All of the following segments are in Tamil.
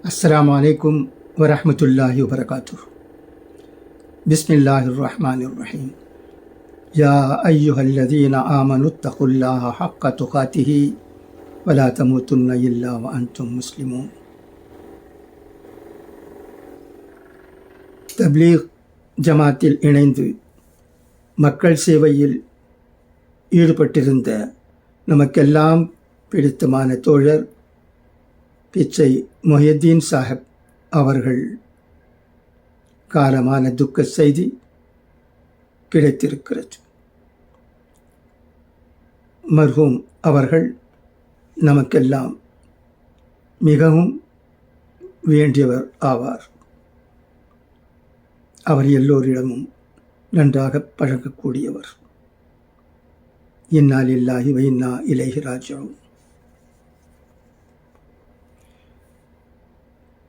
அஸ்ஸலாமு அலைக்கும் வரஹ்மத்துல்லாஹி வபரகாத்துஹ். பிஸ்மில்லாஹிர் ரஹ்மானிர் ரஹீம். யா அய்யுஹல்லதீன ஆமனுத்தகுல்லாஹ ஹக்க துகாத்திஹி வலா தமூத்துன்ன இல்லா வ அன்தும் முஸ்லிமூன். தப்லீக் ஜமாத்தில் இணைந்து மக்கள் சேவையில் ஈடுபட்டிருந்த நமக்கெல்லாம் பிடித்தமான தோழர் பிச்சை மொஹியுத்தீன் சாஹிப் அவர்கள் காலமான துக்க செய்தி கிடைத்திருக்கிறது. மர்ஹூம் அவர்கள் நமக்கெல்லாம் மிகவும் வேண்டியவர் ஆவார். அவர் எல்லோரிடமும் நன்றாக பழகக்கூடியவர். இன்னா லில்லாஹி வ இன்னா இலைஹி ராஜிஊன்.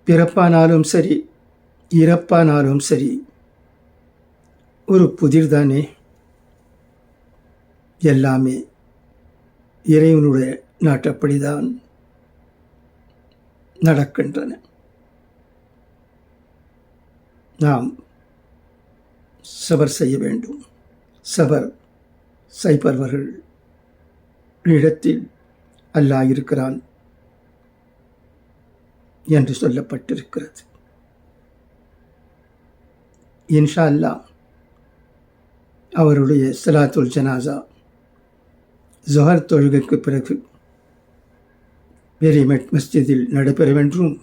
பிறப்பானாலும் சரி இறப்பானாலும் சரி ஒரு புதிர்தானே. எல்லாமே இறைவனுடைய நாட்டப்படிதான் நடக்கின்றன. நாம் சபர் செய்ய வேண்டும். சபர் செய்பவர்கள் இடத்தில் அல்லாஹ் இருக்கிறான் என்று சொல்லப்பட்டிருக்கிறது. இன்ஷா அல்லாஹ் அவருடைய ஸலாத்துல் ஜனாஸா ஸுஹர் தொழுகைக்கு பிறகு பெரியமெட் மஸ்ஜிதில் நடைபெறுமென்றும்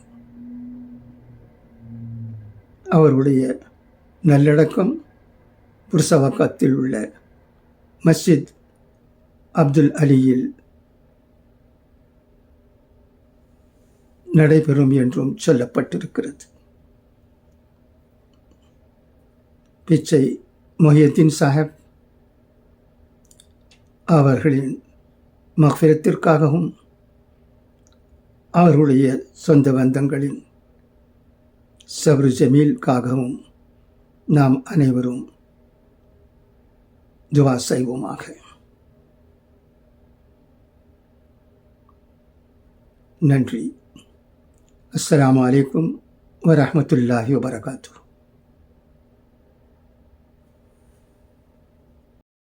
அவருடைய நல்லடக்கம் புர்சவாக்கத்தில் உள்ள மஸ்ஜித் அப்துல் அலியில் நடைபெறும் என்றும் சொல்லப்பட்டிருக்கிறது. பிச்சை மொஹியுத்தீன் சாஹிப் அவர்களின் மக்ஃபிரத்திற்காகவும் அவர்களுடைய சொந்த பந்தங்களின் சப்ரு ஜமீலுக்காகவும் நாம் அனைவரும் துஆ செய்வோமாக. நன்றி. அஸ்ஸலாமு அலைக்கும் வரஹ்மத்துல்லாஹி வபரகாத்துஹ்.